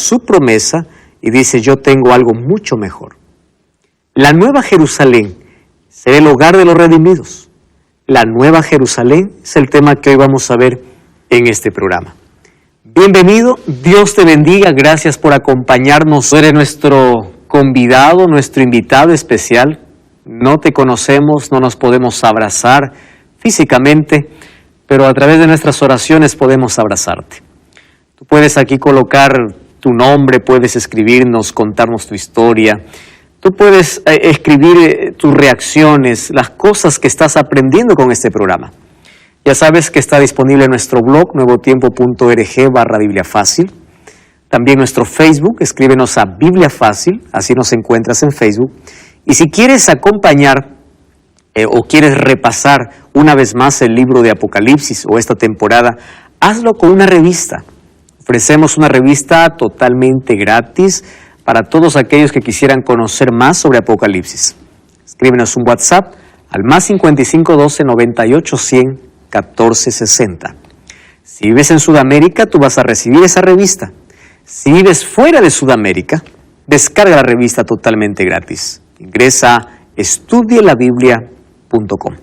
su promesa y dice: yo tengo algo mucho mejor. La Nueva Jerusalén será el hogar de los redimidos. La Nueva Jerusalén es el tema que hoy vamos a ver en este programa. Bienvenido, Dios te bendiga, gracias por acompañarnos. Tú eres nuestro convidado, nuestro invitado especial. No te conocemos, no nos podemos abrazar físicamente, pero a través de nuestras oraciones podemos abrazarte. Tú puedes aquí colocar tu nombre, puedes escribirnos, contarnos tu historia. Tú puedes escribir tus reacciones, las cosas que estás aprendiendo con este programa. Ya sabes que está disponible en nuestro blog, nuevotiempo.org/Biblia Fácil. También nuestro Facebook, escríbenos a Biblia Fácil, así nos encuentras en Facebook. Y si quieres acompañar o quieres repasar una vez más el libro de Apocalipsis o esta temporada, hazlo con una revista. Ofrecemos una revista totalmente gratis para todos aquellos que quisieran conocer más sobre Apocalipsis. Escríbenos un WhatsApp al +55 12 98 100 14 60. Si vives en Sudamérica, tú vas a recibir esa revista. Si vives fuera de Sudamérica, descarga la revista totalmente gratis. Ingresa a estudielabiblia.com.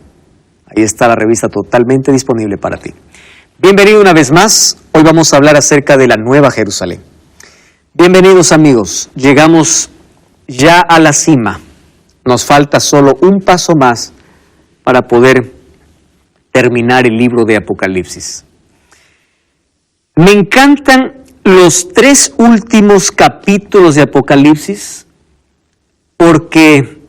Ahí está la revista totalmente disponible para ti. Bienvenido una vez más. Hoy vamos a hablar acerca de la Nueva Jerusalén. Bienvenidos amigos, llegamos ya a la cima. Nos falta solo un paso más para poder terminar el libro de Apocalipsis. Me encantan los 3 últimos capítulos de Apocalipsis porque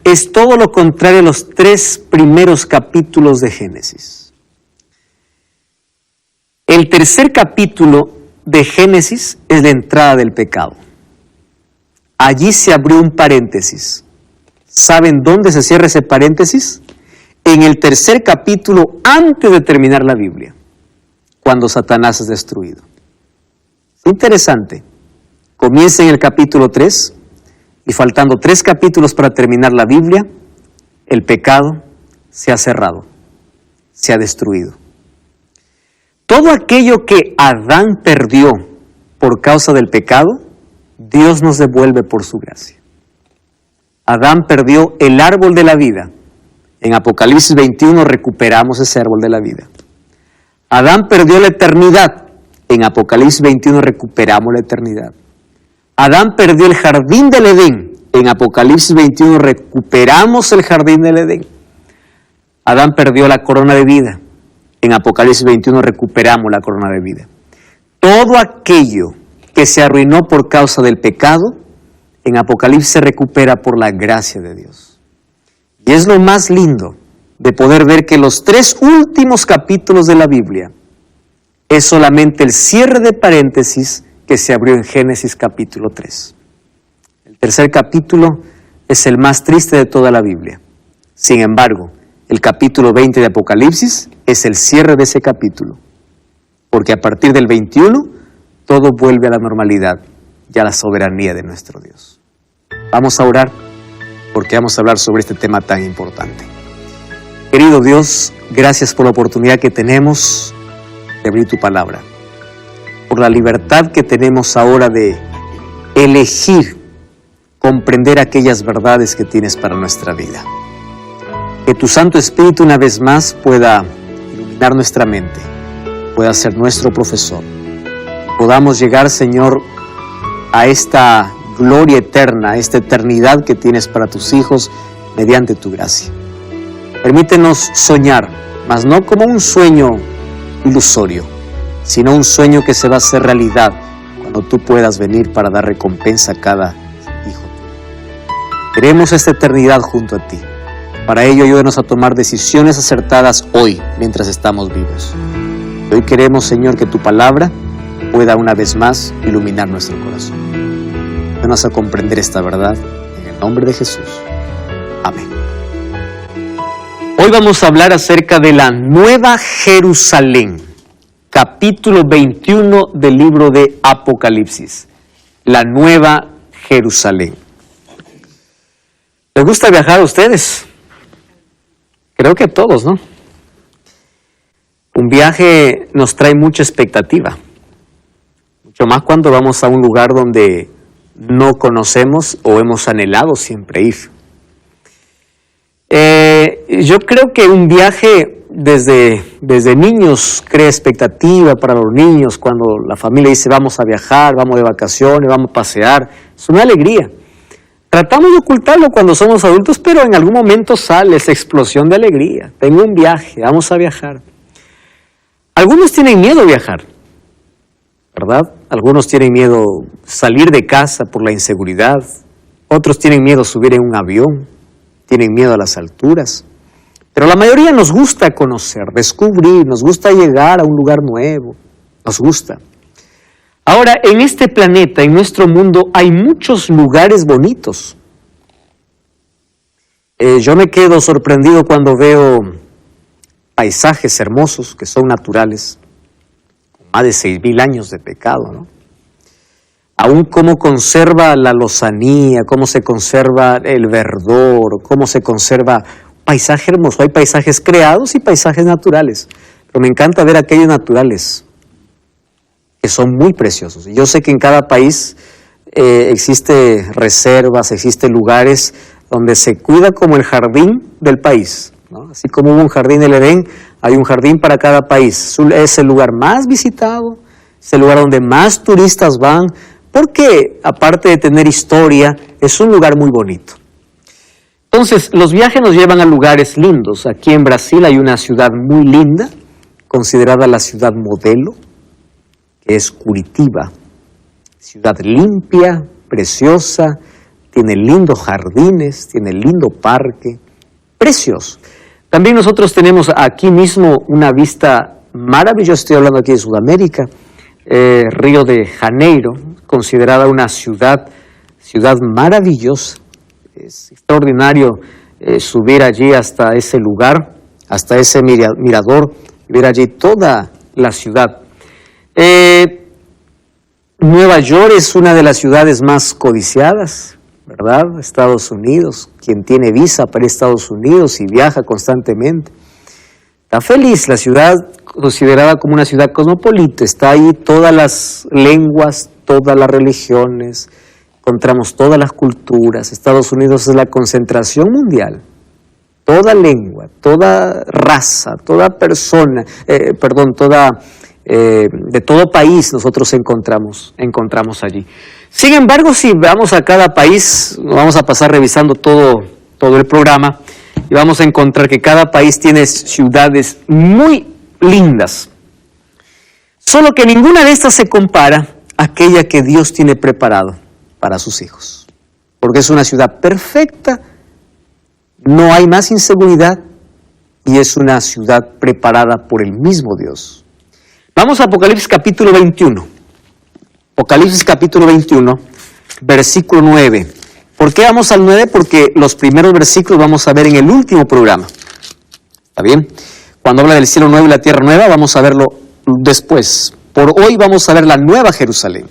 es todo lo contrario a los 3 primeros capítulos de Génesis. El tercer capítulo de Génesis es la entrada del pecado. Allí se abrió un paréntesis. ¿Saben dónde se cierra ese paréntesis? En el tercer capítulo, antes de terminar la Biblia, cuando Satanás es destruido. Interesante. Comienza en el capítulo 3 y faltando 3 capítulos para terminar la Biblia, el pecado se ha cerrado, se ha destruido. Todo aquello que Adán perdió por causa del pecado, Dios nos devuelve por su gracia. Adán perdió el árbol de la vida. En Apocalipsis 21 recuperamos ese árbol de la vida. Adán perdió la eternidad. En Apocalipsis 21 recuperamos la eternidad. Adán perdió el jardín del Edén. En Apocalipsis 21 recuperamos el jardín del Edén. Adán perdió la corona de vida. En Apocalipsis 21 recuperamos la corona de vida. Todo aquello que se arruinó por causa del pecado, en Apocalipsis se recupera por la gracia de Dios. Y es lo más lindo de poder ver que los 3 últimos capítulos de la Biblia es solamente el cierre de paréntesis que se abrió en Génesis capítulo 3. El tercer capítulo es el más triste de toda la Biblia. Sin embargo, el capítulo 20 de Apocalipsis es el cierre de ese capítulo, porque a partir del 21 todo vuelve a la normalidad y a la soberanía de nuestro Dios. Vamos a orar porque vamos a hablar sobre este tema tan importante. Querido Dios, gracias por la oportunidad que tenemos de abrir tu palabra, por la libertad que tenemos ahora de elegir comprender aquellas verdades que tienes para nuestra vida. Que tu Santo Espíritu una vez más pueda iluminar nuestra mente, pueda ser nuestro profesor. Podamos llegar, Señor, a esta gloria eterna, a esta eternidad que tienes para tus hijos mediante tu gracia. Permítenos soñar, mas no como un sueño ilusorio, sino un sueño que se va a hacer realidad cuando tú puedas venir para dar recompensa a cada hijo. Queremos esta eternidad junto a ti. Para ello, ayúdanos a tomar decisiones acertadas hoy, mientras estamos vivos. Hoy queremos, Señor, que tu palabra pueda una vez más iluminar nuestro corazón. Ayúdanos a comprender esta verdad, en el nombre de Jesús. Amén. Hoy vamos a hablar acerca de la Nueva Jerusalén, capítulo 21 del libro de Apocalipsis. La Nueva Jerusalén. ¿Les gusta viajar a ustedes? Creo que a todos, ¿no? Un viaje nos trae mucha expectativa mucho más cuando vamos a un lugar donde no conocemos o hemos anhelado siempre ir. Yo creo que un viaje desde niños crea expectativa para los niños. Cuando la familia dice vamos a viajar, vamos de vacaciones, vamos a pasear, es una alegría. Tratamos de ocultarlo cuando somos adultos, pero en algún momento sale esa explosión de alegría. Tengo un viaje, vamos a viajar. Algunos tienen miedo a viajar, ¿verdad? Algunos tienen miedo salir de casa por la inseguridad. Otros tienen miedo subir en un avión, tienen miedo a las alturas. Pero la mayoría nos gusta conocer, descubrir, nos gusta llegar a un lugar nuevo, nos gusta. Ahora, en este planeta, en nuestro mundo, hay muchos lugares bonitos. Yo me quedo sorprendido cuando veo paisajes hermosos que son naturales, con más de 6,000 años de pecado, ¿no? Aún cómo conserva la lozanía, cómo se conserva el verdor, cómo se conserva un paisaje hermoso. Hay paisajes creados y paisajes naturales, pero me encanta ver aquellos naturales que son muy preciosos. Y yo sé que en cada país existe reservas, existen lugares donde se cuida como el jardín del país, ¿no? Así como hubo un jardín del Edén, hay un jardín para cada país. Es el lugar más visitado, es el lugar donde más turistas van, porque aparte de tener historia, es un lugar muy bonito. Entonces, los viajes nos llevan a lugares lindos. Aquí en Brasil hay una ciudad muy linda, considerada la ciudad modelo, que es Curitiba. Ciudad limpia, preciosa, tiene lindos jardines, tiene lindo parque, precioso. También nosotros tenemos aquí mismo una vista maravillosa, estoy hablando aquí de Sudamérica, Río de Janeiro, considerada una ciudad maravillosa. Es extraordinario subir allí hasta ese lugar, hasta ese mirador, y ver allí toda la ciudad. Nueva York es una de las ciudades más codiciadas, ¿verdad? Estados Unidos, quien tiene visa para Estados Unidos y viaja constantemente. Está feliz, la ciudad considerada como una ciudad cosmopolita, está ahí todas las lenguas, todas las religiones, encontramos todas las culturas. Estados Unidos es la concentración mundial. Toda lengua, toda raza, toda persona, de todo país nosotros encontramos allí. Sin embargo, si vamos a cada país, vamos a pasar revisando todo el programa y vamos a encontrar que cada país tiene ciudades muy lindas. Solo que ninguna de estas se compara a aquella que Dios tiene preparado para sus hijos. Porque es una ciudad perfecta, no hay más inseguridad y es una ciudad preparada por el mismo Dios. Vamos a Apocalipsis capítulo 21. Apocalipsis capítulo 21, versículo 9. ¿Por qué vamos al 9? Porque los primeros versículos vamos a ver en el último programa. ¿Está bien? Cuando habla del cielo nuevo y la tierra nueva, vamos a verlo después. Por hoy vamos a ver la nueva Jerusalén.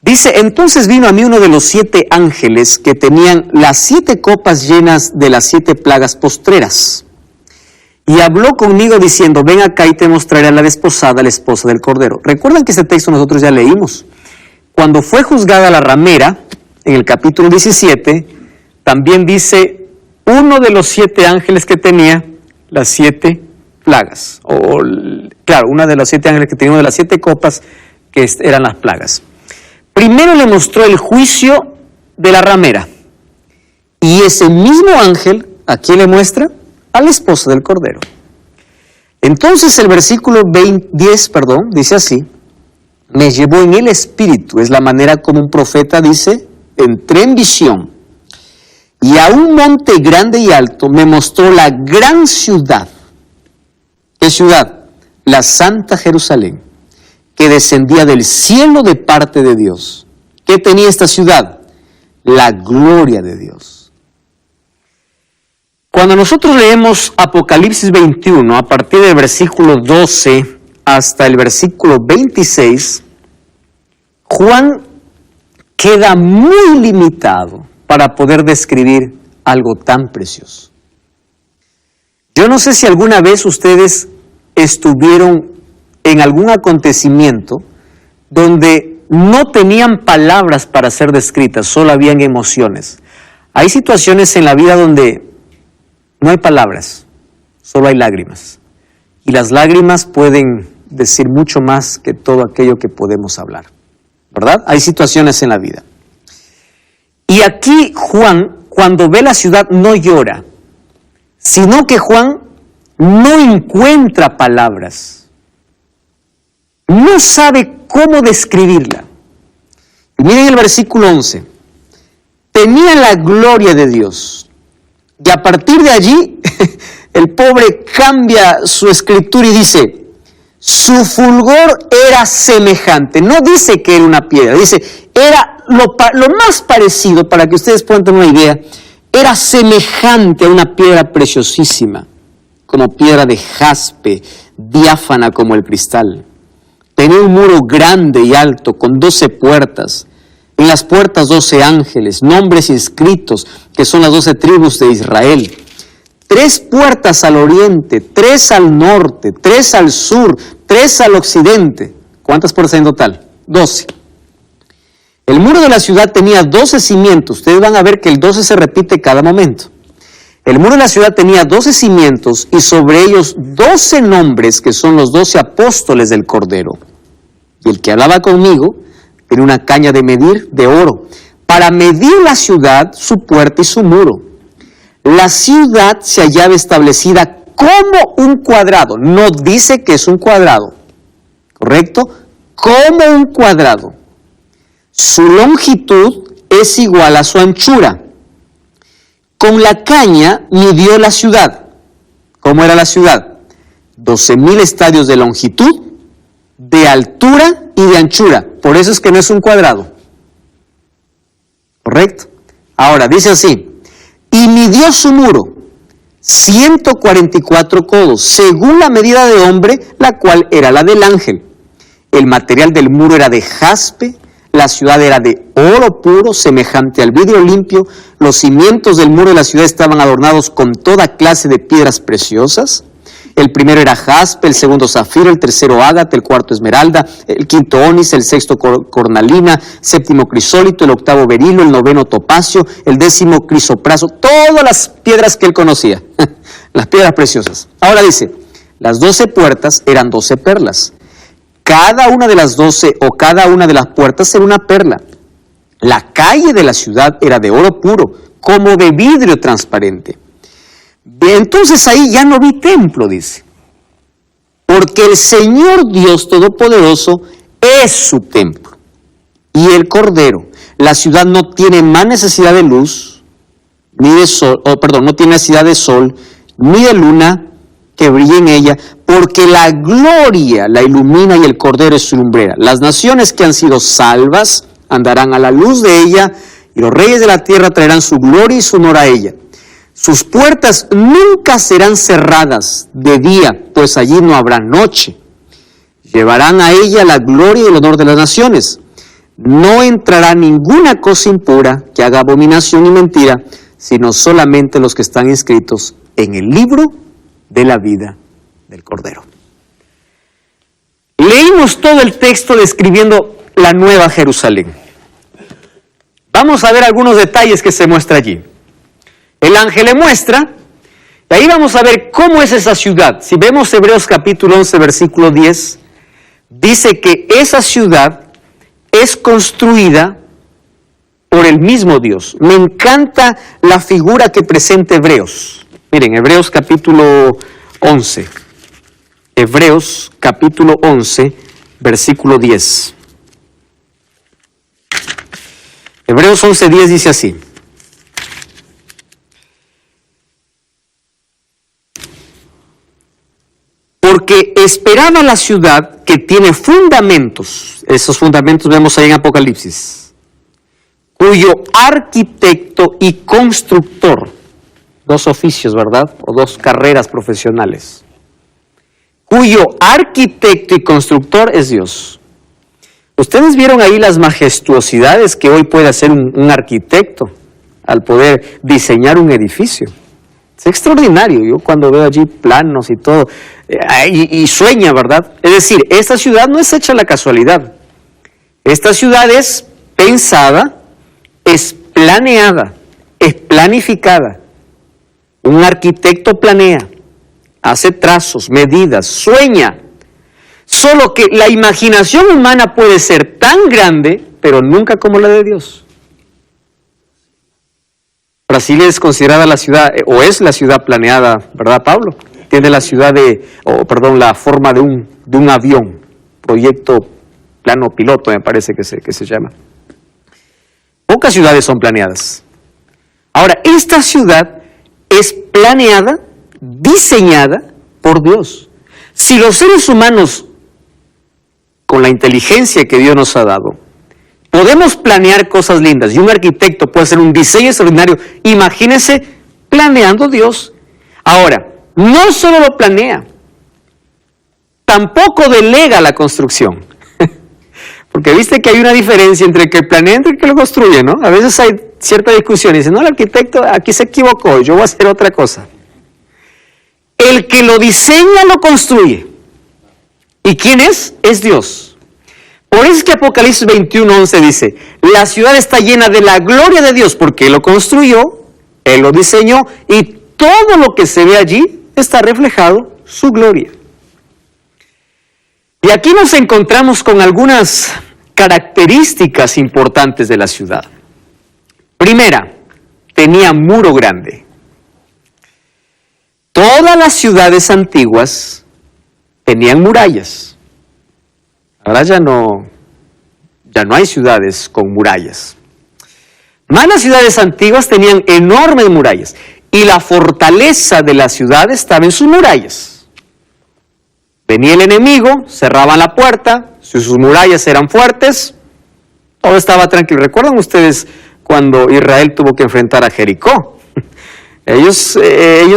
Dice, entonces vino a mí uno de los 7 ángeles que tenían las 7 copas llenas de las 7 plagas postreras. Y habló conmigo diciendo, ven acá y te mostraré a la desposada, la esposa del Cordero. Recuerdan que este texto nosotros ya leímos. Cuando fue juzgada la ramera, en el capítulo 17, también dice, uno de los 7 ángeles que tenía las 7 plagas. Claro, una de los 7 ángeles que tenía una de las 7 copas que eran las plagas. Primero le mostró el juicio de la ramera. Y ese mismo ángel, ¿a quién le muestra? A la esposa del Cordero. Entonces el versículo 10, dice así, me llevó en el espíritu, es la manera como un profeta dice, entré en visión, y a un monte grande y alto me mostró la gran ciudad. ¿Qué ciudad? La Santa Jerusalén, que descendía del cielo de parte de Dios. ¿Qué tenía esta ciudad? La gloria de Dios. Cuando nosotros leemos Apocalipsis 21, a partir del versículo 12 hasta el versículo 26, Juan queda muy limitado para poder describir algo tan precioso. Yo no sé si alguna vez ustedes estuvieron en algún acontecimiento donde no tenían palabras para ser descritas, solo habían emociones. Hay situaciones en la vida donde no hay palabras, solo hay lágrimas. Y las lágrimas pueden decir mucho más que todo aquello que podemos hablar, ¿verdad? Hay situaciones en la vida. Y aquí Juan, cuando ve la ciudad, no llora, sino que Juan no encuentra palabras. No sabe cómo describirla. Y miren el versículo 11. Tenía la gloria de Dios. Y a partir de allí, el pobre cambia su escritura y dice, su fulgor era semejante. No dice que era una piedra, dice, era lo más parecido, para que ustedes puedan tener una idea, era semejante a una piedra preciosísima, como piedra de jaspe, diáfana como el cristal. Tenía un muro grande y alto, con 12 puertas. En las puertas 12 ángeles, nombres inscritos, que son las 12 tribus de Israel. 3 puertas al oriente, 3 al norte, 3 al sur, 3 al occidente. ¿Cuántas puertas hay en total? 12. El muro de la ciudad tenía 12 cimientos. Ustedes van a ver que el 12 se repite cada momento. El muro de la ciudad tenía 12 cimientos y sobre ellos 12 nombres, que son los 12 apóstoles del Cordero. Y el que hablaba conmigo tenía una caña de medir de oro, para medir la ciudad, su puerta y su muro. La ciudad se hallaba establecida como un cuadrado. No dice que es un cuadrado, ¿correcto? Como un cuadrado. Su longitud es igual a su anchura. Con la caña midió la ciudad. ¿Cómo era la ciudad? 12,000 estadios de longitud, de altura y de anchura. Por eso es que no es un cuadrado. ¿Correcto? Ahora, dice así, y midió su muro 144 codos, según la medida de hombre, la cual era la del ángel. El material del muro era de jaspe, la ciudad era de oro puro, semejante al vidrio limpio. Los cimientos del muro de la ciudad estaban adornados con toda clase de piedras preciosas. El primero era jaspe, el segundo zafiro, el tercero ágata, el cuarto esmeralda, el quinto onis, el sexto cornalina, séptimo crisólito, el octavo berilo, el noveno topacio, el décimo crisopraso, todas las piedras que él conocía, las piedras preciosas. Ahora dice, las 12 puertas eran 12 perlas. Cada una de las 12 o cada una de las puertas era una perla. La calle de la ciudad era de oro puro, como de vidrio transparente. Entonces ahí ya no vi templo, dice, porque el Señor Dios Todopoderoso es su templo y el Cordero. La ciudad no tiene más necesidad de luz, ni de sol, no tiene necesidad de sol, ni de luna que brille en ella, porque la gloria la ilumina y el Cordero es su lumbrera. Las naciones que han sido salvas andarán a la luz de ella, y los reyes de la tierra traerán su gloria y su honor a ella. Sus puertas nunca serán cerradas de día, pues allí no habrá noche. Llevarán a ella la gloria y el honor de las naciones. No entrará ninguna cosa impura que haga abominación y mentira, sino solamente los que están inscritos en el libro de la vida del Cordero. Leímos todo el texto describiendo la Nueva Jerusalén. Vamos a ver algunos detalles que se muestra allí. El ángel le muestra, y ahí vamos a ver cómo es esa ciudad. Si vemos Hebreos capítulo 11, versículo 10, dice que esa ciudad es construida por el mismo Dios. Me encanta la figura que presenta Hebreos. Miren, Hebreos capítulo 11. Hebreos capítulo 11, versículo 10. Hebreos 11, 10 dice así. Porque esperaba la ciudad que tiene fundamentos, esos fundamentos vemos ahí en Apocalipsis, cuyo arquitecto y constructor, 2 oficios, ¿verdad? O 2 carreras profesionales, cuyo arquitecto y constructor es Dios. Ustedes vieron ahí las majestuosidades que hoy puede hacer un arquitecto al poder diseñar un edificio. Es extraordinario. Yo cuando veo allí planos y todo, y sueña, ¿verdad? Es decir, esta ciudad no es hecha a la casualidad. Esta ciudad es pensada, es planeada, es planificada. Un arquitecto planea, hace trazos, medidas, sueña. Solo que la imaginación humana puede ser tan grande, pero nunca como la de Dios. Brasil es considerada la ciudad, o es la ciudad planeada, ¿verdad, Pablo? Tiene la ciudad la forma de un avión, proyecto plano piloto, me parece que se llama. Pocas ciudades son planeadas. Ahora, esta ciudad es planeada, diseñada por Dios. Si los seres humanos, con la inteligencia que Dios nos ha dado, podemos planear cosas lindas, y un arquitecto puede hacer un diseño extraordinario, imagínense planeando Dios. Ahora, no solo lo planea, tampoco delega la construcción. Porque viste que hay una diferencia entre el que planea y el que lo construye, ¿no? A veces hay cierta discusión y dicen, no, el arquitecto aquí se equivocó, yo voy a hacer otra cosa. El que lo diseña lo construye. ¿Y quién es? Es Dios. Por eso es que Apocalipsis 21:11 dice, la ciudad está llena de la gloria de Dios, porque Él lo construyó, Él lo diseñó, y todo lo que se ve allí está reflejado su gloria. Y aquí nos encontramos con algunas características importantes de la ciudad. Primera, tenía muro grande. Todas las ciudades antiguas tenían murallas. Ahora ya no hay ciudades con murallas. Más las ciudades antiguas tenían enormes murallas. Y la fortaleza de la ciudad estaba en sus murallas. Venía el enemigo, cerraban la puerta, si sus murallas eran fuertes, todo estaba tranquilo. ¿Recuerdan ustedes cuando Israel tuvo que enfrentar a Jericó? Ellos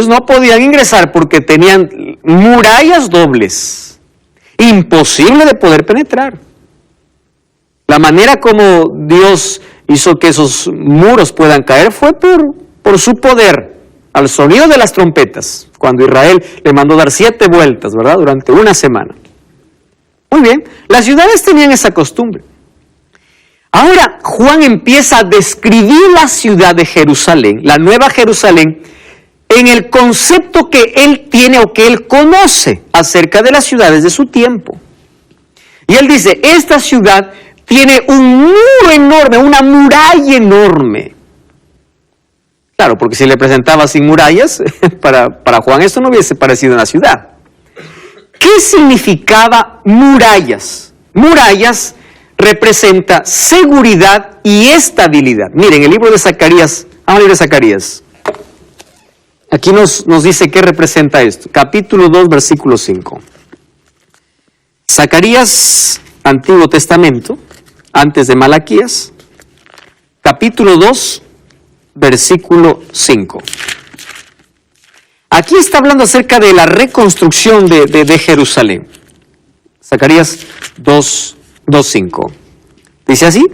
no podían ingresar porque tenían murallas dobles, imposible de poder penetrar. La manera como Dios hizo que esos muros puedan caer fue por su poder, al sonido de las trompetas, cuando Israel le mandó dar 7 vueltas, ¿verdad?, durante una semana. Muy bien, las ciudades tenían esa costumbre. Ahora Juan empieza a describir la ciudad de Jerusalén, la nueva Jerusalén, en el concepto que él tiene o que él conoce acerca de las ciudades de su tiempo. Y él dice, esta ciudad tiene un muro enorme, una muralla enorme. Claro, porque si le presentaba sin murallas, para Juan esto no hubiese parecido una ciudad. ¿Qué significaba murallas? Murallas representa seguridad y estabilidad. Miren, el libro de Zacarías, vamos al libro de Zacarías. Aquí nos dice qué representa esto. Capítulo 2, versículo 5. Zacarías, Antiguo Testamento, antes de Malaquías, capítulo 2, versículo 5. Aquí está hablando acerca de la reconstrucción de Jerusalén. Zacarías 2:5. Dice así: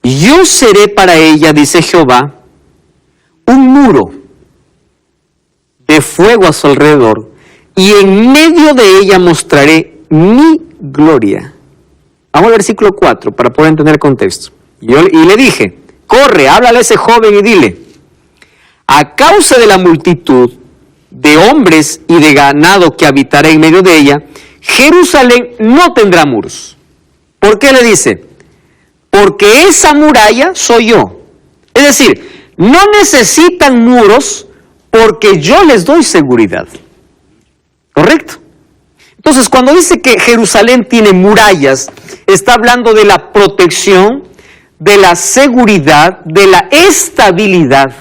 yo seré para ella, dice Jehová, un muro de fuego a su alrededor, y en medio de ella mostraré mi gloria. Vamos al versículo 4 para poder entender el contexto. Y le dije, corre, háblale a ese joven y dile, a causa de la multitud de hombres y de ganado que habitará en medio de ella, Jerusalén no tendrá muros. ¿Por qué le dice? Porque esa muralla soy yo. Es decir, no necesitan muros porque yo les doy seguridad. ¿Correcto? Entonces, cuando dice que Jerusalén tiene murallas, está hablando de la protección, de la seguridad, de la estabilidad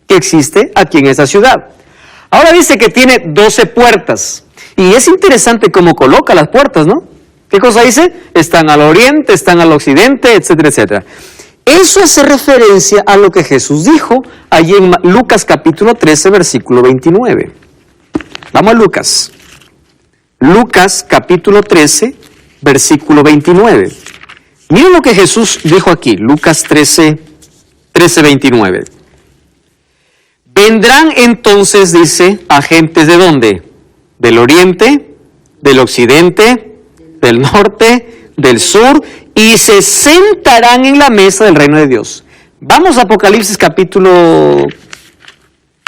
que existe aquí en esa ciudad. Ahora dice que tiene 12 puertas. Y es interesante cómo coloca las puertas, ¿no? ¿Qué cosa dice? Están al oriente, están al occidente, etcétera, etcétera. Eso hace referencia a lo que Jesús dijo allí en Lucas capítulo 13, versículo 29. Vamos a Lucas. Lucas capítulo 13, versículo 29. Miren lo que Jesús dijo aquí, Lucas 13, 29. Vendrán entonces, dice, agentes ¿de dónde? Del oriente, del occidente, del norte, del sur, y se sentarán en la mesa del reino de Dios. Vamos a Apocalipsis capítulo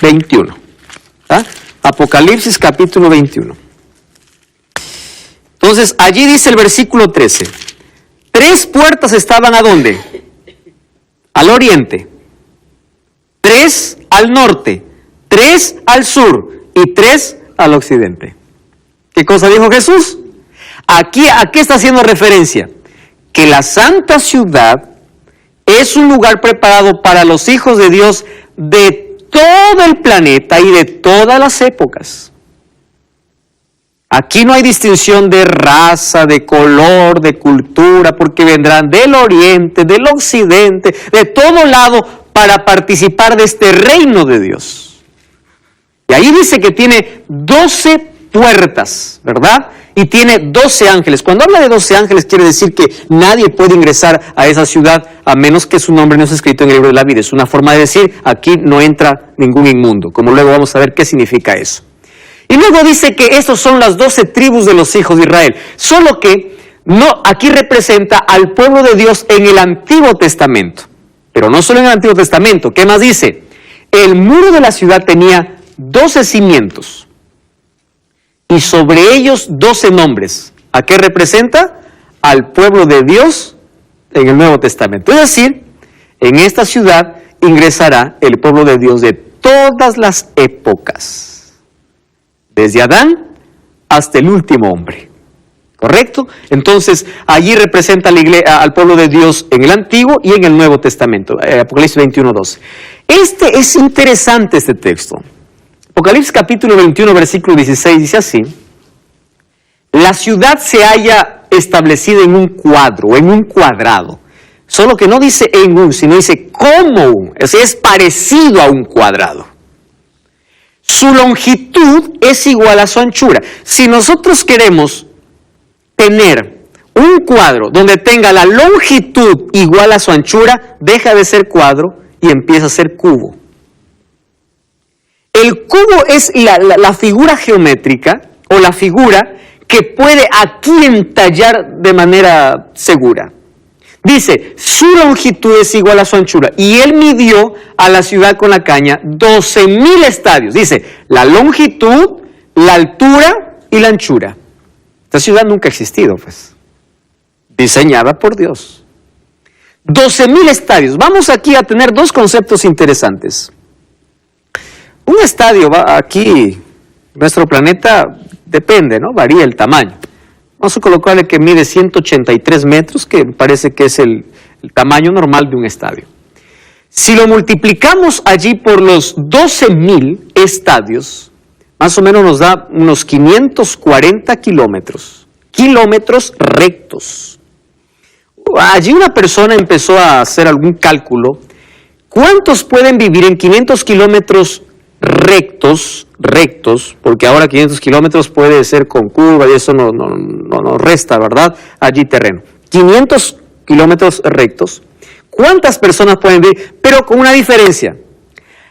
21. ¿Ah? Apocalipsis capítulo 21. Entonces, allí dice el versículo 13. 3 puertas estaban ¿a dónde? Al oriente. 3 al norte. 3 al sur. Y 3 al occidente. ¿Qué cosa dijo Jesús? Aquí, ¿a qué está haciendo referencia? Que la santa ciudad es un lugar preparado para los hijos de Dios de todo el planeta y de todas las épocas. Aquí no hay distinción de raza, de color, de cultura, porque vendrán del oriente, del occidente, de todo lado para participar de este reino de Dios. Y ahí dice que tiene 12 puertas, ¿verdad? Y tiene 12 ángeles. Cuando habla de 12 ángeles quiere decir que nadie puede ingresar a esa ciudad a menos que su nombre no esté escrito en el libro de la vida. Es una forma de decir, aquí no entra ningún inmundo, como luego vamos a ver qué significa eso. Y luego dice que estos son las 12 tribus de los hijos de Israel. Solo que no, aquí representa al pueblo de Dios en el Antiguo Testamento. Pero no solo en el Antiguo Testamento. ¿Qué más dice? El muro de la ciudad tenía 12 cimientos. Y sobre ellos 12 nombres. ¿A qué representa? Al pueblo de Dios en el Nuevo Testamento. Es decir, en esta ciudad ingresará el pueblo de Dios de todas las épocas. Desde Adán hasta el último hombre. ¿Correcto? Entonces, allí representa la iglesia, al pueblo de Dios en el Antiguo y en el Nuevo Testamento. Apocalipsis 21:12. Es interesante este texto. Apocalipsis capítulo 21, versículo 16, dice así. La ciudad se halla establecida en un cuadro, en un cuadrado. Solo que no dice en un, sino dice como un. O sea, es parecido a un cuadrado. Su longitud es igual a su anchura. Si nosotros queremos tener un cuadro donde tenga la longitud igual a su anchura, deja de ser cuadro y empieza a ser cubo. El cubo es la figura geométrica o la figura que puede aquí entallar de manera segura. Dice, su longitud es igual a su anchura. Y él midió a la ciudad con la caña 12,000 estadios. Dice, la longitud, la altura y la anchura. Esta ciudad nunca ha existido, pues. Diseñada por Dios. 12,000 estadios. Vamos aquí a tener 2 conceptos interesantes. Un estadio va aquí, nuestro planeta, depende, ¿no? Varía el tamaño. Vamos a colocarle que mide 183 metros, que parece que es el tamaño normal de un estadio. Si lo multiplicamos allí por los 12,000 estadios, más o menos nos da unos 540 kilómetros. Kilómetros rectos. Allí una persona empezó a hacer algún cálculo. ¿Cuántos pueden vivir en 500 kilómetros rectos, porque ahora 500 kilómetros puede ser con curva y eso no resta, ¿verdad? Allí terreno. 500 kilómetros rectos. ¿Cuántas personas pueden vivir? Pero con una diferencia.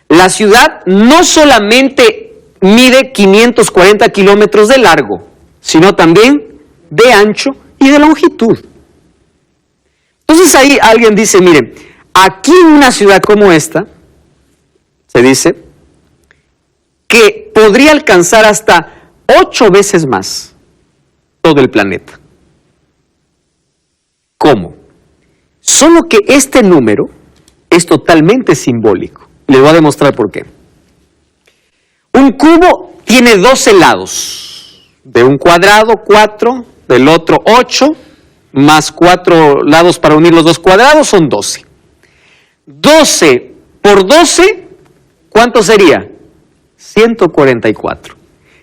La ciudad no solamente mide 540 kilómetros de largo, sino también de ancho y de longitud. Entonces ahí alguien dice, miren, aquí en una ciudad como esta, se dice, que podría alcanzar hasta 8 veces más todo el planeta. ¿Cómo? Solo que este número es totalmente simbólico. Les voy a demostrar por qué. Un cubo tiene 12 lados. De un cuadrado, 4, del otro 8, más 4 lados para unir los 2 cuadrados son 12. 12 por 12, ¿cuánto sería? 144.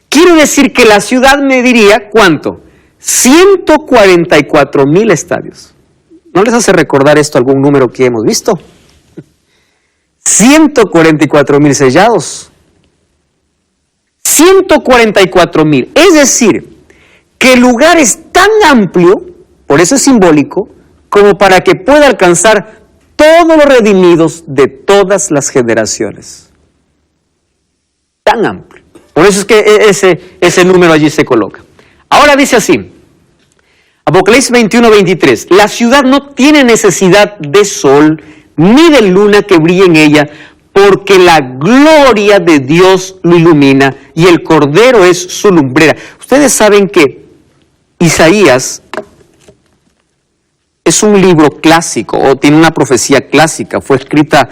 Quiere decir que la ciudad mediría, ¿cuánto? 144,000 estadios. ¿No les hace recordar esto algún número que hemos visto? 144,000 sellados. 144,000. Es decir, que el lugar es tan amplio, por eso es simbólico, como para que pueda alcanzar todos los redimidos de todas las generaciones. Tan amplio. Por eso es que ese número allí se coloca. Ahora dice así, Apocalipsis 21:23. La ciudad no tiene necesidad de sol ni de luna que brille en ella, porque la gloria de Dios lo ilumina y el Cordero es su lumbrera. Ustedes saben que Isaías es un libro clásico, o tiene una profecía clásica, fue escrita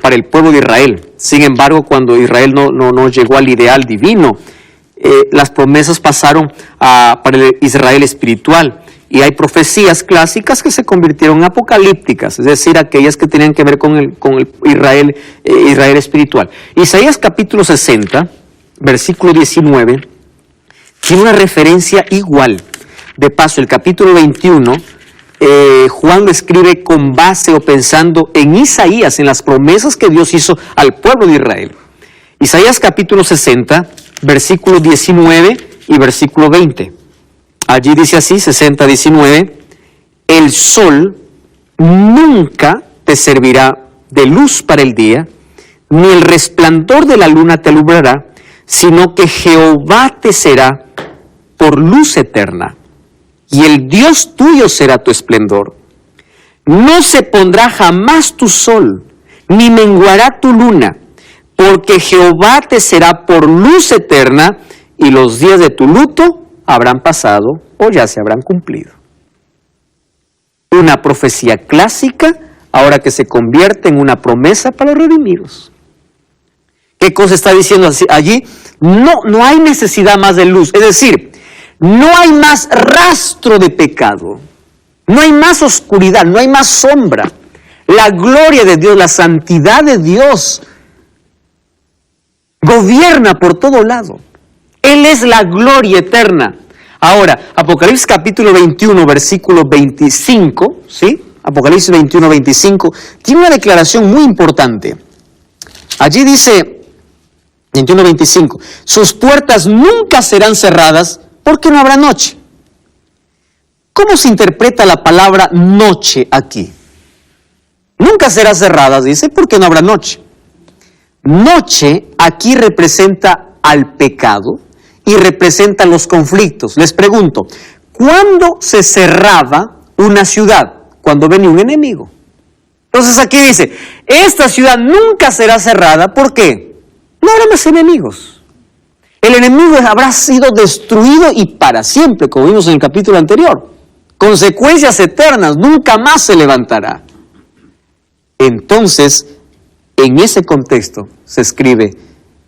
para el pueblo de Israel. Sin embargo, cuando Israel no llegó al ideal divino, las promesas pasaron para el Israel espiritual. Y hay profecías clásicas que se convirtieron en apocalípticas, es decir, aquellas que tenían que ver con el Israel espiritual. Isaías capítulo 60, versículo 19, tiene una referencia igual. De paso, el capítulo 21, Juan lo escribe con base o pensando en Isaías, en las promesas que Dios hizo al pueblo de Israel. Isaías capítulo 60, versículo 19 y versículo 20. Allí dice así, 60:19, el sol nunca te servirá de luz para el día, ni el resplandor de la luna te alumbrará, sino que Jehová te será por luz eterna, y el Dios tuyo será tu esplendor. No se pondrá jamás tu sol, ni menguará tu luna, porque Jehová te será por luz eterna, y los días de tu luto habrán pasado o ya se habrán cumplido. Una profecía clásica, ahora que se convierte en una promesa para los redimidos. ¿Qué cosa está diciendo allí? No hay necesidad más de luz, es decir, no hay más rastro de pecado, no hay más oscuridad, no hay más sombra. La gloria de Dios, la santidad de Dios gobierna por todo lado. Él es la gloria eterna. Ahora, Apocalipsis capítulo 21, versículo 25, ¿sí? Apocalipsis 21, 25, tiene una declaración muy importante. Allí dice, 21, 25, sus puertas nunca serán cerradas porque no habrá noche. ¿Cómo se interpreta la palabra noche aquí? Nunca será cerrada, dice, porque no habrá noche. Noche aquí representa al pecado y representa los conflictos. Les pregunto, ¿cuándo se cerraba una ciudad? Cuando venía un enemigo. Entonces aquí dice, esta ciudad nunca será cerrada, ¿por qué? No habrá más enemigos. El enemigo habrá sido destruido y para siempre, como vimos en el capítulo anterior. Consecuencias eternas, nunca más se levantará. Entonces, en ese contexto se escribe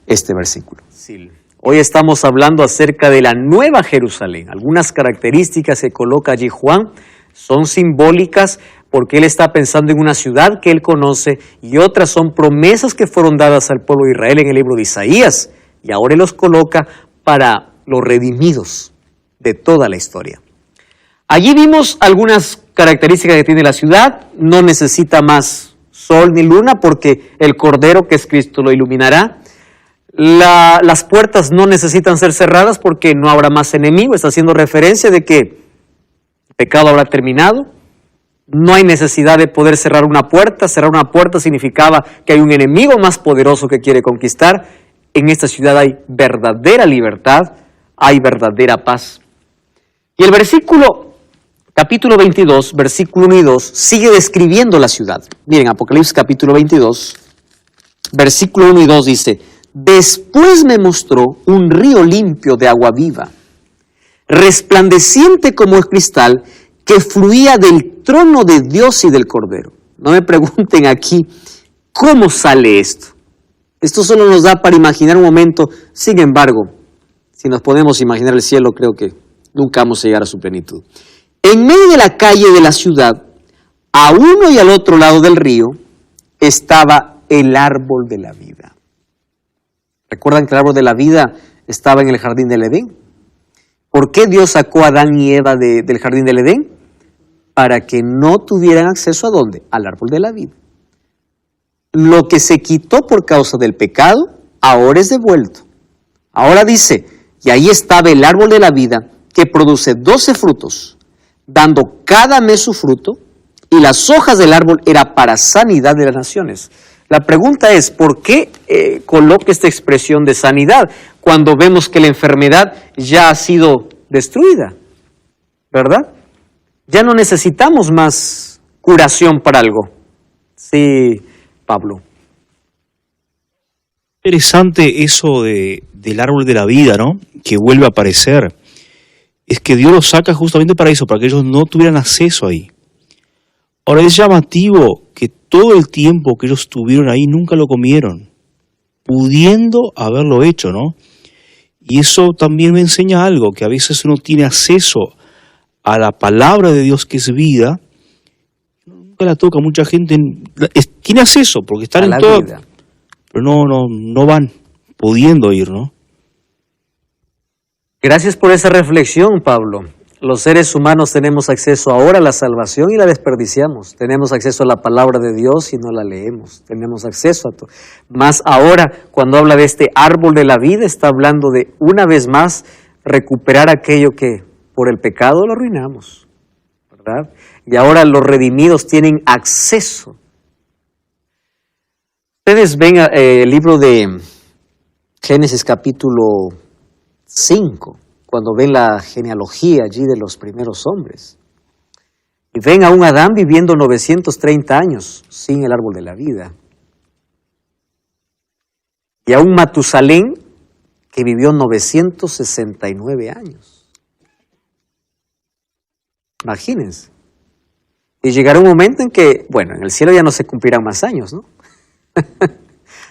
este versículo. Hoy estamos hablando acerca de la Nueva Jerusalén. Algunas características que coloca allí Juan son simbólicas porque él está pensando en una ciudad que él conoce y otras son promesas que fueron dadas al pueblo de Israel en el libro de Isaías y ahora él los coloca para los redimidos de toda la historia. Allí vimos algunas características que tiene la ciudad. No necesita más sol ni luna porque el Cordero que es Cristo lo iluminará. Las puertas no necesitan ser cerradas porque no habrá más enemigo. Está haciendo referencia de que el pecado habrá terminado. No hay necesidad de poder cerrar una puerta. Cerrar una puerta significaba que hay un enemigo más poderoso que quiere conquistar. En esta ciudad hay verdadera libertad, hay verdadera paz. Y el capítulo 22, versículo 1 y 2, sigue describiendo la ciudad. Miren, Apocalipsis capítulo 22, versículo 1 y 2 dice, después me mostró un río limpio de agua viva, resplandeciente como el cristal, que fluía del trono de Dios y del Cordero. No me pregunten aquí, ¿cómo sale esto? Esto solo nos da para imaginar un momento. Sin embargo, si nos podemos imaginar el cielo, creo que nunca vamos a llegar a su plenitud. En medio de la calle de la ciudad, a uno y al otro lado del río, estaba el árbol de la vida. ¿Recuerdan que el árbol de la vida estaba en el jardín del Edén? ¿Por qué Dios sacó a Adán y Eva del jardín del Edén? Para que no tuvieran acceso ¿a dónde? Al árbol de la vida. Lo que se quitó por causa del pecado, ahora es devuelto. Ahora dice, y ahí estaba el árbol de la vida, que produce 12 frutos, dando cada mes su fruto, y las hojas del árbol era para sanidad de las naciones. La pregunta es, ¿por qué coloca esta expresión de sanidad cuando vemos que la enfermedad ya ha sido destruida? ¿Verdad? Ya no necesitamos más curación para algo. Sí, Pablo. Interesante eso del árbol de la vida, ¿no? Que vuelve a aparecer. Es que Dios los saca justamente para eso, para que ellos no tuvieran acceso ahí. Ahora es llamativo que todo el tiempo que ellos estuvieron ahí nunca lo comieron, pudiendo haberlo hecho, ¿no? Y eso también me enseña algo, que a veces uno tiene acceso a la palabra de Dios que es vida, nunca la toca, mucha gente tiene acceso porque están en todo, pero no van pudiendo ir, ¿no? Gracias por esa reflexión, Pablo. Los seres humanos tenemos acceso ahora a la salvación y la desperdiciamos. Tenemos acceso a la palabra de Dios y no la leemos. Tenemos acceso a todo. Más ahora, cuando habla de este árbol de la vida, está hablando de, una vez más, recuperar aquello que por el pecado lo arruinamos, ¿verdad? Y ahora los redimidos tienen acceso. Ustedes ven el libro de Génesis capítulo 5, cuando ven la genealogía allí de los primeros hombres. Y ven a un Adán viviendo 930 años sin el árbol de la vida. Y a un Matusalén que vivió 969 años. Imagínense. Y llegará un momento en que, bueno, en el cielo ya no se cumplirán más años, ¿no?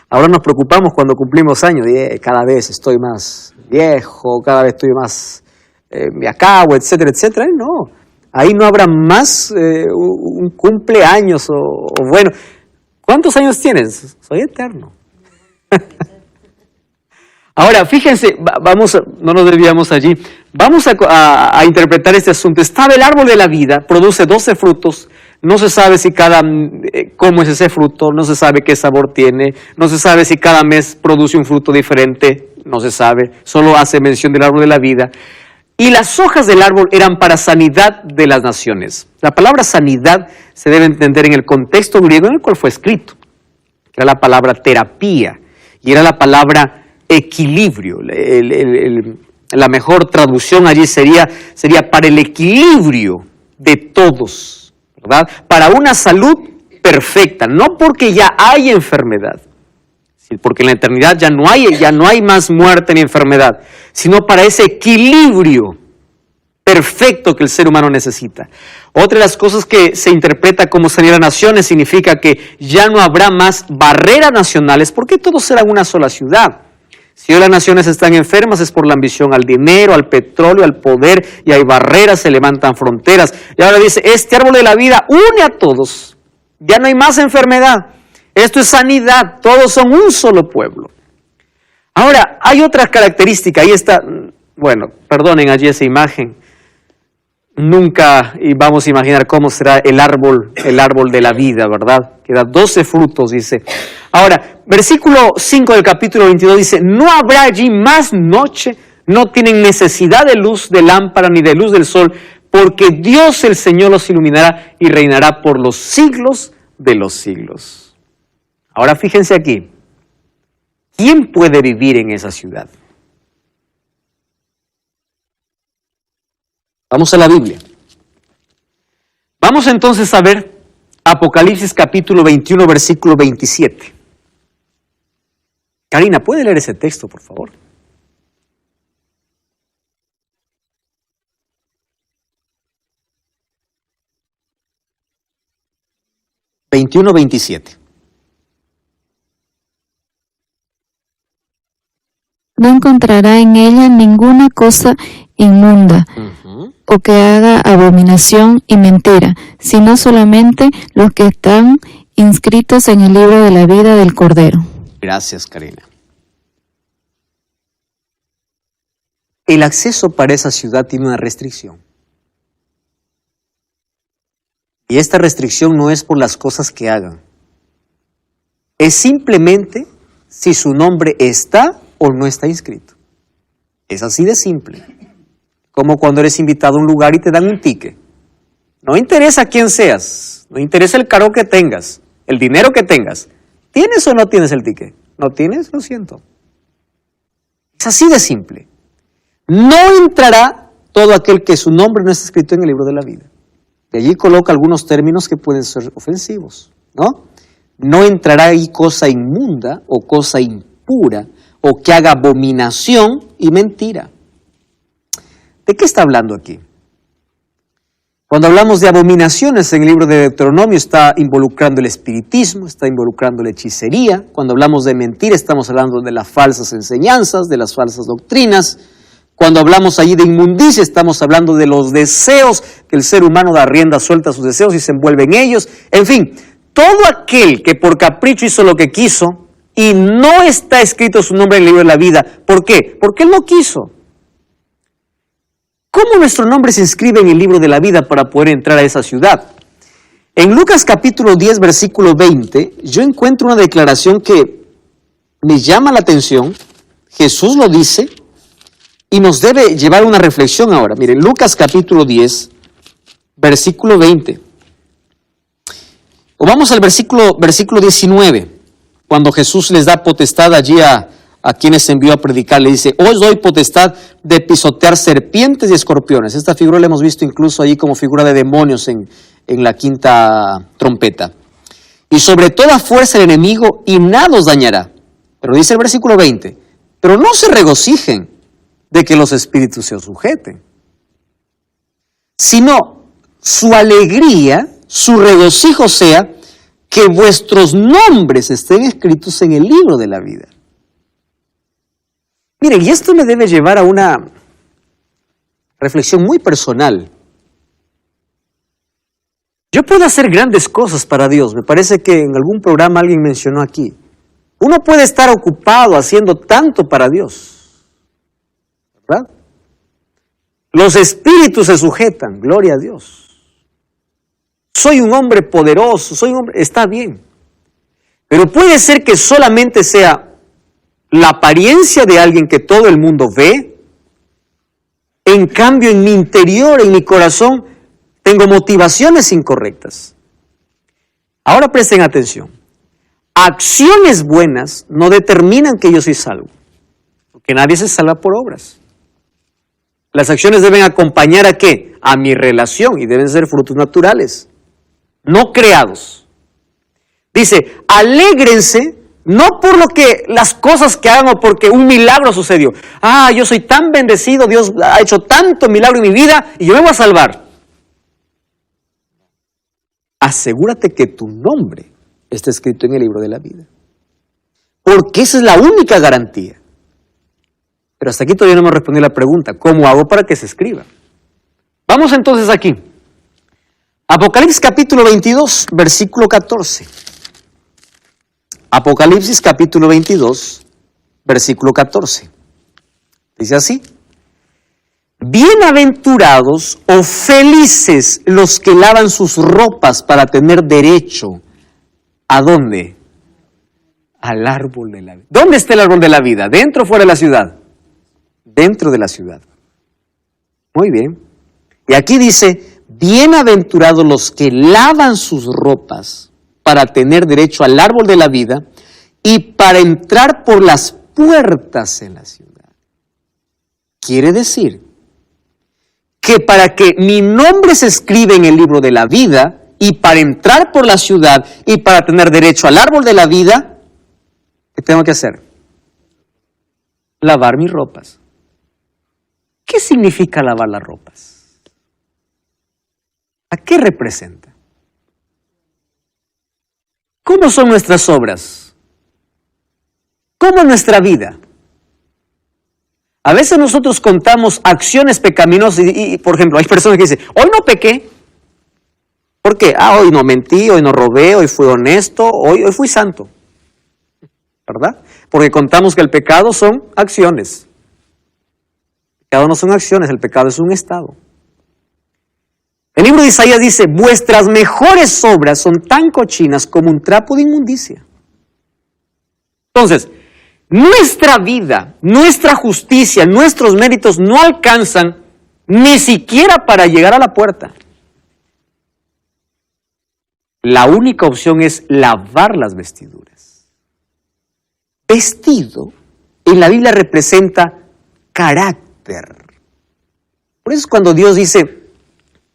Ahora nos preocupamos cuando cumplimos años, cada vez estoy más viejo, cada vez estoy más, me acabo, etcétera, etcétera. No, ahí no habrá más un cumpleaños o bueno, ¿cuántos años tienes? Soy eterno. Ahora, fíjense, no nos desviamos allí, vamos a interpretar este asunto. Estaba el árbol de la vida, produce 12 frutos, no se sabe si cómo es ese fruto, no se sabe qué sabor tiene, no se sabe si cada mes produce un fruto diferente, no se sabe, solo hace mención del árbol de la vida. Y las hojas del árbol eran para sanidad de las naciones. La palabra sanidad se debe entender en el contexto griego en el cual fue escrito. Era la palabra terapia y era la palabra equilibrio. La mejor traducción allí sería para el equilibrio de todos, ¿verdad? Para una salud perfecta, no porque ya hay enfermedad, porque en la eternidad ya no hay más muerte ni enfermedad, sino para ese equilibrio perfecto que el ser humano necesita. Otra de las cosas que se interpreta como sanidad de naciones significa que ya no habrá más barreras nacionales, porque todos serán una sola ciudad. Si hoy las naciones están enfermas es por la ambición al dinero, al petróleo, al poder, y hay barreras, se levantan fronteras. Y ahora dice, este árbol de la vida une a todos, ya no hay más enfermedad. Esto es sanidad, todos son un solo pueblo. Ahora, hay otra característica, ahí está, bueno, perdonen allí esa imagen. Nunca vamos a imaginar cómo será el árbol de la vida, ¿verdad? Que da 12 frutos, dice. Ahora, versículo 5 del capítulo 22 dice, no habrá allí más noche, no tienen necesidad de luz de lámpara ni de luz del sol, porque Dios el Señor los iluminará y reinará por los siglos de los siglos. Ahora fíjense aquí, ¿quién puede vivir en esa ciudad? Vamos a la Biblia. Vamos entonces a ver Apocalipsis capítulo 21, versículo 27. Karina, ¿puede leer ese texto, por favor? ...21, 27. No encontrará en ella ninguna cosa inmunda o que haga abominación y mentira, sino solamente los que están inscritos en el libro de la vida del Cordero. Gracias, Karina. El acceso para esa ciudad tiene una restricción. Y esta restricción no es por las cosas que hagan. Es simplemente si su nombre está o no está inscrito. Es así de simple. Como cuando eres invitado a un lugar y te dan un ticket. No interesa quién seas, no interesa el cargo que tengas, el dinero que tengas. ¿Tienes o no tienes el ticket? ¿No tienes? Lo siento. Es así de simple. No entrará todo aquel que su nombre no está escrito en el libro de la vida. Y allí coloca algunos términos que pueden ser ofensivos, ¿no? No entrará ahí cosa inmunda o cosa impura o que haga abominación y mentira. ¿De qué está hablando aquí? Cuando hablamos de abominaciones en el libro de Deuteronomio está involucrando el espiritismo, está involucrando la hechicería. Cuando hablamos de mentira estamos hablando de las falsas enseñanzas, de las falsas doctrinas. Cuando hablamos allí de inmundicia estamos hablando de los deseos, que el ser humano da rienda suelta a sus deseos y se envuelve en ellos. En fin, todo aquel que por capricho hizo lo que quiso y no está escrito su nombre en el libro de la vida. ¿Por qué? Porque él no quiso. ¿Cómo nuestro nombre se inscribe en el libro de la vida para poder entrar a esa ciudad? En Lucas capítulo 10, versículo 20, yo encuentro una declaración que me llama la atención. Jesús lo dice y nos debe llevar a una reflexión ahora. Miren, Lucas capítulo 10, versículo 20. O vamos al versículo 19, cuando Jesús les da potestad allí a quienes envió a predicar. Le dice, os doy potestad de pisotear serpientes y escorpiones. Esta figura la hemos visto incluso allí como figura de demonios en la quinta trompeta. Y sobre toda fuerza del enemigo y nada os dañará. Pero dice el versículo 20, pero no se regocijen de que los espíritus se os sujeten, sino su alegría, su regocijo sea que vuestros nombres estén escritos en el libro de la vida. Miren, y esto me debe llevar a una reflexión muy personal. Yo puedo hacer grandes cosas para Dios. Me parece que en algún programa alguien mencionó aquí. Uno puede estar ocupado haciendo tanto para Dios, ¿verdad? Los espíritus se sujetan, gloria a Dios. Soy un hombre poderoso, está bien. Pero puede ser que solamente sea la apariencia de alguien que todo el mundo ve. En cambio, en mi interior, en mi corazón, tengo motivaciones incorrectas. Ahora presten atención. Acciones buenas no determinan que yo soy salvo, porque nadie se salva por obras. Las acciones deben acompañar ¿a qué? A mi relación, y deben ser frutos naturales, no creados. Dice, alégrense, no por las cosas que hagan o porque un milagro sucedió. Yo soy tan bendecido, Dios ha hecho tanto milagro en mi vida y yo me voy a salvar. Asegúrate que tu nombre esté escrito en el libro de la vida, porque esa es la única garantía. Pero hasta aquí todavía no me respondió la pregunta, ¿cómo hago para que se escriba? Vamos entonces aquí. Apocalipsis capítulo 22, versículo 14. Apocalipsis capítulo 22, versículo 14. Dice así: bienaventurados o felices los que lavan sus ropas para tener derecho. ¿A dónde? Al árbol de la vida. ¿Dónde está el árbol de la vida? ¿Dentro o fuera de la ciudad? Dentro de la ciudad. Muy bien. Y aquí dice, bienaventurados los que lavan sus ropas para tener derecho al árbol de la vida y para entrar por las puertas en la ciudad. Quiere decir que para que mi nombre se escriba en el libro de la vida y para entrar por la ciudad y para tener derecho al árbol de la vida, ¿qué tengo que hacer? Lavar mis ropas. ¿Qué significa lavar las ropas? ¿A qué representa? ¿Cómo son nuestras obras? ¿Cómo es nuestra vida? A veces nosotros contamos acciones pecaminosas y, por ejemplo, hay personas que dicen, hoy no pequé. ¿Por qué? Hoy no mentí, hoy no robé, hoy fui honesto, hoy fui santo. ¿Verdad? Porque contamos que el pecado son acciones. El pecado no son acciones, el pecado es un estado. El libro de Isaías dice, vuestras mejores obras son tan cochinas como un trapo de inmundicia. Entonces, nuestra vida, nuestra justicia, nuestros méritos no alcanzan ni siquiera para llegar a la puerta. La única opción es lavar las vestiduras. Vestido en la Biblia representa carácter. Por eso es cuando Dios dice,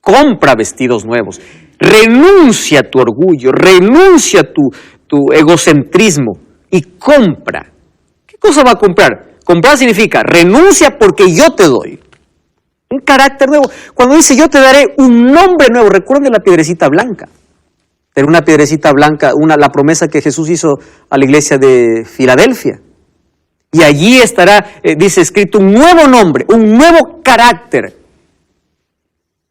compra vestidos nuevos, renuncia a tu orgullo, renuncia a tu egocentrismo y compra. ¿Qué cosa va a comprar? Comprar significa renuncia porque yo te doy un carácter nuevo. Cuando dice yo te daré un nombre nuevo, recuerden la piedrecita blanca. Era una piedrecita blanca, la promesa que Jesús hizo a la iglesia de Filadelfia. Y allí estará, dice escrito, un nuevo nombre, un nuevo carácter.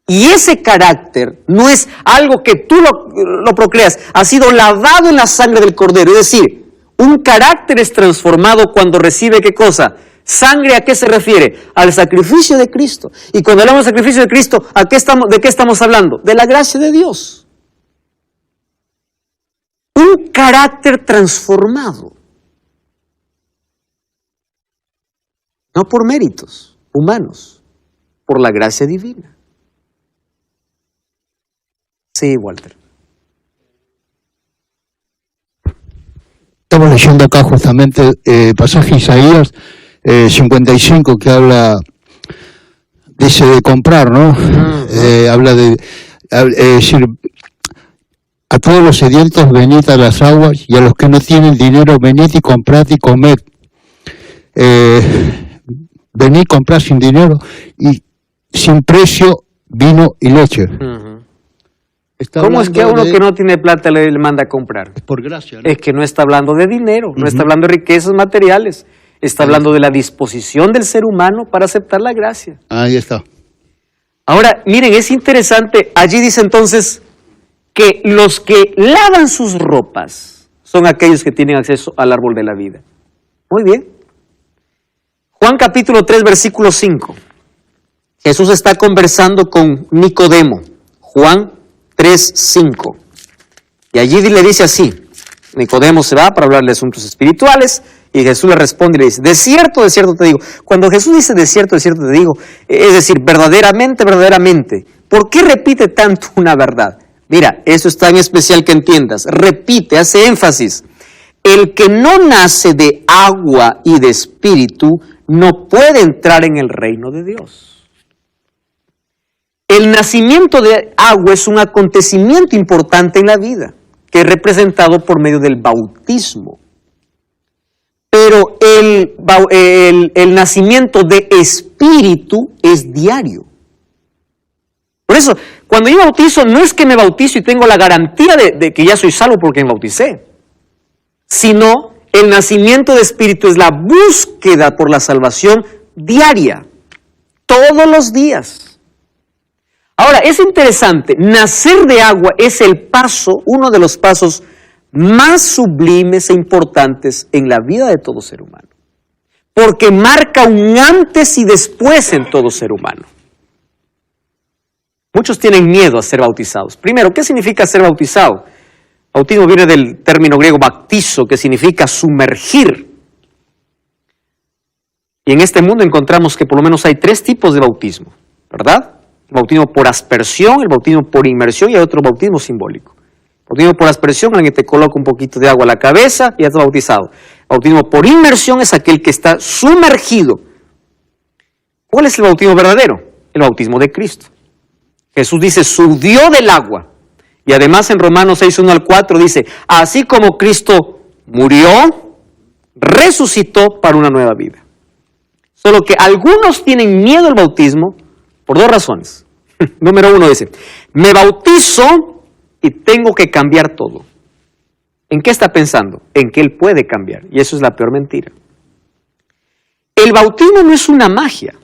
Y ese carácter no es algo que tú lo procreas, ha sido lavado en la sangre del Cordero. Es decir, un carácter es transformado cuando recibe ¿qué cosa? Sangre. ¿A qué se refiere? Al sacrificio de Cristo. Y cuando hablamos del sacrificio de Cristo, ¿de qué estamos hablando? De la gracia de Dios. Un carácter transformado. No por méritos humanos, por la gracia divina. Sí, Walter. Estamos leyendo acá justamente pasaje Isaías 55 que dice de comprar, ¿no? Habla de decir, a todos los sedientos venid a las aguas, y a los que no tienen dinero venid y comprad y comed. Venid, comprad sin dinero y sin precio vino y leche. ¿Cómo es que a uno que no tiene plata le manda a comprar? Es por gracia, ¿no? Es que no está hablando de dinero, no está hablando de riquezas materiales, está hablando de la disposición del ser humano para aceptar la gracia. Ahí está. Ahora, miren, es interesante, allí dice entonces que los que lavan sus ropas son aquellos que tienen acceso al árbol de la vida. Muy bien. Juan capítulo 3, versículo 5. Jesús está conversando con Nicodemo. Juan 3, 5. Y allí le dice así. Nicodemo se va para hablarle de asuntos espirituales y Jesús le responde y le dice, de cierto te digo. Cuando Jesús dice de cierto te digo, es decir, verdaderamente, verdaderamente. ¿Por qué repite tanto una verdad? Mira, eso es tan especial que entiendas. Repite, hace énfasis. El que no nace de agua y de espíritu no puede entrar en el reino de Dios. El nacimiento de agua es un acontecimiento importante en la vida, que es representado por medio del bautismo. Pero el nacimiento de espíritu es diario. Por eso, cuando yo bautizo, no es que me bautizo y tengo la garantía de que ya soy salvo porque me bauticé, sino el nacimiento de espíritu es la búsqueda por la salvación diaria, todos los días. Ahora, es interesante, nacer de agua es uno de los pasos más sublimes e importantes en la vida de todo ser humano, porque marca un antes y después en todo ser humano. Muchos tienen miedo a ser bautizados. Primero, ¿qué significa ser bautizado? Bautismo viene del término griego baptizo, que significa sumergir. Y en este mundo encontramos que por lo menos hay 3 tipos de bautismo, ¿verdad? El bautismo por aspersión, el bautismo por inmersión y hay otro bautismo simbólico. El bautismo por aspersión, en el que te coloca un poquito de agua a la cabeza y ya estás bautizado. El bautismo por inmersión es aquel que está sumergido. ¿Cuál es el bautismo verdadero? El bautismo de Cristo. Jesús dice, subió del agua. Y además en Romanos 6, 1 al 4 dice, así como Cristo murió, resucitó para una nueva vida. Solo que algunos tienen miedo al bautismo por 2 razones. Número 1 dice, me bautizo y tengo que cambiar todo. ¿En qué está pensando? En que él puede cambiar. Y eso es la peor mentira. El bautismo no es una magia.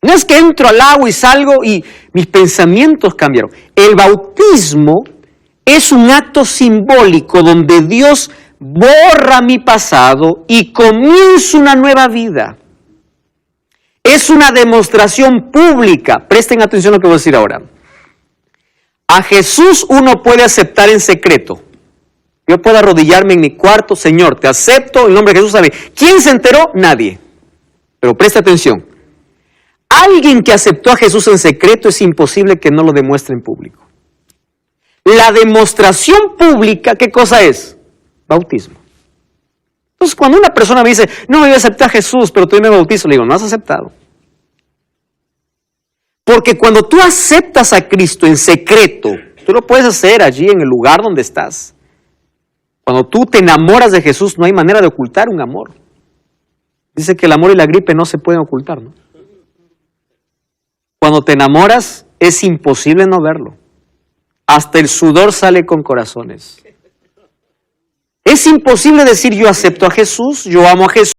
No es que entro al agua y salgo y mis pensamientos cambiaron. El bautismo es un acto simbólico donde Dios borra mi pasado y comienza una nueva vida. Es una demostración pública. Presten atención a lo que voy a decir ahora. A Jesús uno puede aceptar en secreto. Yo puedo arrodillarme en mi cuarto, Señor, te acepto, en nombre de Jesús. ¿Sabe quién se enteró? Nadie. Pero presta atención. Alguien que aceptó a Jesús en secreto es imposible que no lo demuestre en público. La demostración pública, ¿qué cosa es? Bautismo. Entonces, cuando una persona me dice, no, yo acepté a Jesús, pero todavía me bautizo, le digo, no has aceptado. Porque cuando tú aceptas a Cristo en secreto, tú lo puedes hacer allí en el lugar donde estás. Cuando tú te enamoras de Jesús, no hay manera de ocultar un amor. Dice que el amor y la gripe no se pueden ocultar, ¿no? Cuando te enamoras, es imposible no verlo. Hasta el sudor sale con corazones. Es imposible decir yo acepto a Jesús, yo amo a Jesús.